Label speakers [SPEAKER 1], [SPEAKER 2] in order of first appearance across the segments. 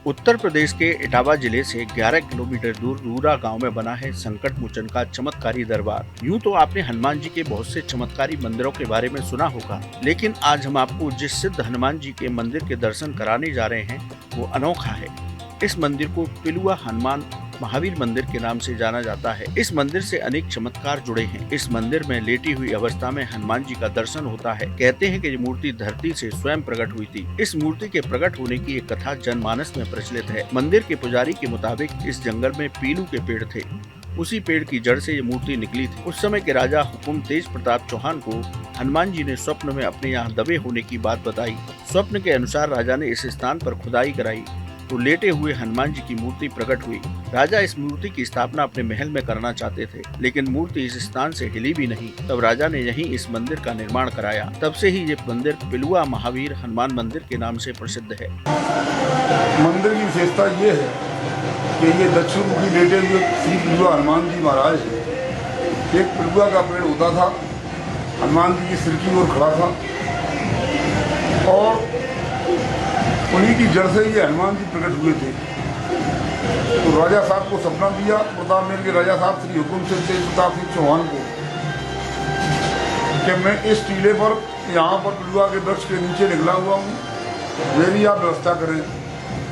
[SPEAKER 1] उत्तर प्रदेश के इटावा जिले से 11 किलोमीटर दूर रूरा गांव में बना है संकट मोचन का चमत्कारी दरबार। यूं तो आपने हनुमान जी के बहुत से चमत्कारी मंदिरों के बारे में सुना होगा, लेकिन आज हम आपको जिस सिद्ध हनुमान जी के मंदिर के दर्शन कराने जा रहे हैं वो अनोखा है। इस मंदिर को पिलुआ हनुमान महावीर मंदिर के नाम से जाना जाता है। इस मंदिर से अनेक चमत्कार जुड़े हैं। इस मंदिर में लेटी हुई अवस्था में हनुमान जी का दर्शन होता है। कहते हैं कि ये मूर्ति धरती से स्वयं प्रकट हुई थी। इस मूर्ति के प्रकट होने की एक कथा जनमानस में प्रचलित है। मंदिर के पुजारी के मुताबिक इस जंगल में पीलू के पेड़ थे, उसी पेड़ की जड़ से ये मूर्ति निकली थी। उस समय के राजा हुकुम तेज प्रताप चौहान को हनुमान जी ने स्वप्न में अपने यहाँ दबे होने की बात बताई। स्वप्न के अनुसार राजा ने इस स्थान पर खुदाई कराई तो लेटे हुए हनुमान जी की मूर्ति प्रकट हुई। राजा इस मूर्ति की स्थापना अपने महल में करना चाहते थे, लेकिन मूर्ति इस स्थान से हिली भी नहीं। तब राजा ने यहीं इस मंदिर का निर्माण कराया। तब से ही ये मंदिर पिलुआ महावीर हनुमान मंदिर के नाम से प्रसिद्ध है।
[SPEAKER 2] मंदिर की विशेषता ये है कि ये दक्षिण मुखी लेटे हुए श्री पिलुआ हनुमान जी महाराज है। एक पिलुआ का पेड़ होता था, हनुमान जी की सिर की ओर खड़ा था और उन्हीं की जड़ से ये हनुमान जी प्रकट हुए थे। तो राजा साहब को सपना दिया, प्रताप मेल के राजा साहब श्री हुकुम सिंह तेज प्रताप सिंह चौहान को, कि मैं इस टीले पर यहाँ पर पिलुआ के वृक्ष के नीचे निकला हुआ हूँ, मेरी आप व्यवस्था करें।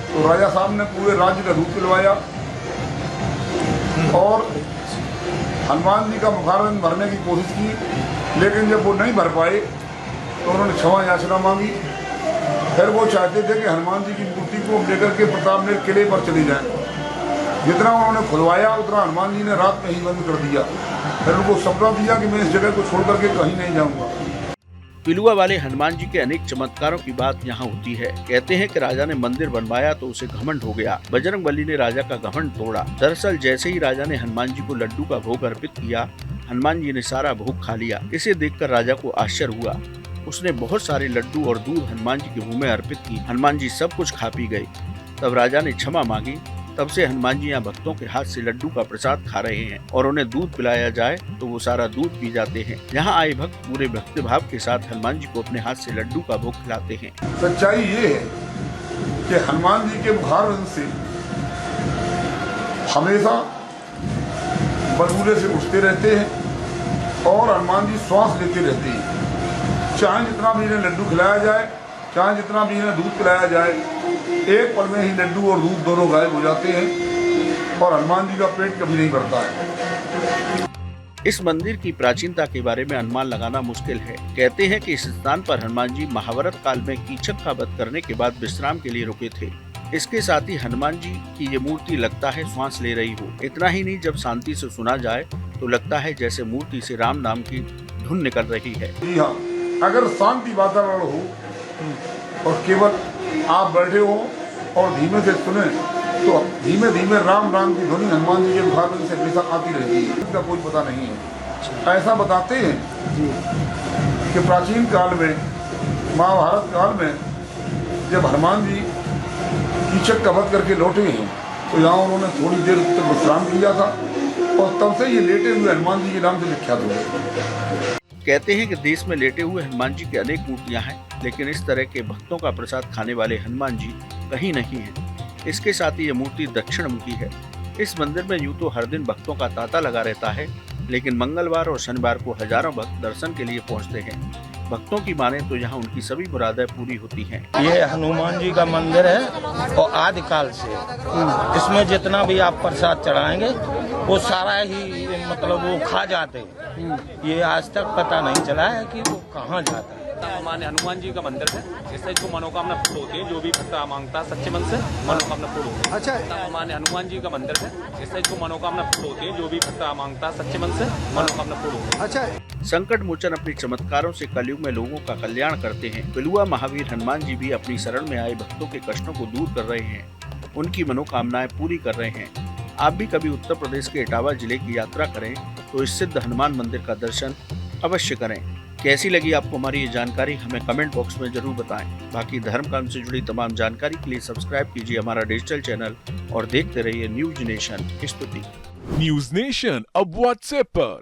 [SPEAKER 2] तो राजा साहब ने पूरे राज्य का दूध पिलवाया और हनुमान जी का मुखारविंद भरने की कोशिश की, लेकिन जब वो नहीं भर पाए तो उन्होंने क्षमा याचना मांगी। फिर वो चाहते थे कि हनुमान जी की मूर्ति को लेकर के प्रताप मेल किले पर चले जाएं। जितना उन्होंने खुलवाया उतना हनुमान जी ने रात में ही बंद कर दिया। फिर उनको सपना दिया कि मैं इस जगह को छोड़ करके कहीं नहीं जाऊंगा।
[SPEAKER 1] पिलुआ वाले हनुमान जी के अनेक चमत्कारों की बात यहाँ होती है। कहते हैं कि राजा ने मंदिर बनवाया तो उसे घमंड हो गया। बजरंगबली ने राजा का घमंड तोड़ा। दरअसल जैसे ही राजा ने हनुमान जी को लड्डू का भोग अर्पित किया, हनुमान जी ने सारा भोग खा लिया। इसे देखकर राजा को आश्चर्य हुआ। उसने बहुत सारे लड्डू और दूध हनुमान जी के मुंह में अर्पित की। हनुमान जी सब कुछ खा पी गए। तब राजा ने क्षमा मांगी। तब से हनुमान जी यहाँ भक्तों के हाथ से लड्डू का प्रसाद खा रहे हैं और उन्हें दूध पिलाया जाए तो वो सारा दूध पी जाते हैं। यहाँ आए भक्त पूरे भक्ति भाव के साथ हनुमान जी को अपने हाथ से लड्डू का भोग खिलाते हैं।
[SPEAKER 2] सच्चाई ये है कि हनुमान जी के मुखारविंद से हमेशा बलबूले से उठते रहते हैं और हनुमान जी श्वास लेते रहते हैं। चाहे जितना भी इन्हें लड्डू खिलाया जाए, चाहे जितना भी इन्हें दूध पिलाया जाए, एक पल में ही लड्डू और दूध दोनों गायब हो जाते हैं और हनुमान जी का पेट कभी नहीं भरता है।
[SPEAKER 1] इस मंदिर की प्राचीनता के बारे में अनुमान लगाना मुश्किल है। कहते हैं कि इस स्थान पर हनुमान जी महाभारत काल में कीचक का वध करने के बाद विश्राम के लिए रुके थे। इसके साथ ही हनुमान जी की ये मूर्ति लगता है श्वास ले रही हो। इतना ही नहीं, जब शांति से सुना जाए तो लगता है जैसे मूर्ति से राम नाम की धुन निकल रही है।
[SPEAKER 2] जी हाँ, अगर शांति वातावरण हो और केवल आप बैठे हो और धीमे से सुने तो धीमे धीमे राम राम की ध्वनि हनुमान जी के मुखारविंद से हमेशा आती रहती है। इसका कोई पता नहीं है। ऐसा बताते हैं कि प्राचीन काल में, महाभारत काल में, जब हनुमान जी कीचक का वध करके लौटे हैं तो यहाँ उन्होंने थोड़ी देर तक विश्राम किया था और तब से ये लेटे हुए हनुमान जी के नाम से विख्यात हुए।
[SPEAKER 1] कहते हैं कि देश में लेटे हुए हनुमान जी की अनेक मूर्तियां हैं, लेकिन इस तरह के भक्तों का प्रसाद खाने वाले हनुमान जी कहीं नहीं हैं। इसके साथ ही ये मूर्ति दक्षिण मुखी है। इस मंदिर में यूं तो हर दिन भक्तों का तांता लगा रहता है, लेकिन मंगलवार और शनिवार को हजारों भक्त दर्शन के लिए पहुंचते हैं। भक्तों की माने तो यहाँ उनकी सभी मुरादें पूरी होती हैं।
[SPEAKER 3] ये हनुमान जी का मंदिर है और आदिकाल से इसमें जितना भी आप प्रसाद चढ़ाएंगे वो सारा ही मतलब वो खा जाते हैं। ये आज तक पता नहीं चला है कि वो कहाँ जाता है।
[SPEAKER 4] हमारे हनुमान जी का मंदिर है, इससे जो मनोकामना पूर्ण होती है, जो भी भक्त मांगता है सच्चे मन से मनोकामना पूर्ण होती है। अच्छा, हमारे हनुमान जी का मंदिर है, इससे जो मनोकामना पूर्ण होती है, जो भी भक्त मांगता है सच्चे मन से मनोकामना पूर्ण होती है।
[SPEAKER 1] अच्छा, संकट मोचन अपनी चमत्कारों से कलयुग में लोगों का कल्याण करते हैं। पिलुआ महावीर हनुमान जी भी अपनी शरण में आए भक्तों के कष्टों को दूर कर रहे हैं, उनकी मनोकामनाएं पूरी कर रहे हैं। आप भी कभी उत्तर प्रदेश के इटावा जिले की यात्रा करें तो इस सिद्ध हनुमान मंदिर का दर्शन अवश्य करें। कैसी लगी आपको हमारी ये जानकारी, हमें कमेंट बॉक्स में जरूर बताएं। बाकी धर्म कर्म से जुड़ी तमाम जानकारी के लिए सब्सक्राइब कीजिए हमारा डिजिटल चैनल और देखते रहिए न्यूज नेशन स्तुति।
[SPEAKER 5] न्यूज नेशन अब व्हाट्सएप पर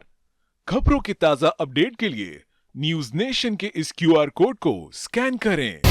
[SPEAKER 5] खबरों की ताजा अपडेट के लिए न्यूज नेशन के इस QR कोड को स्कैन करें।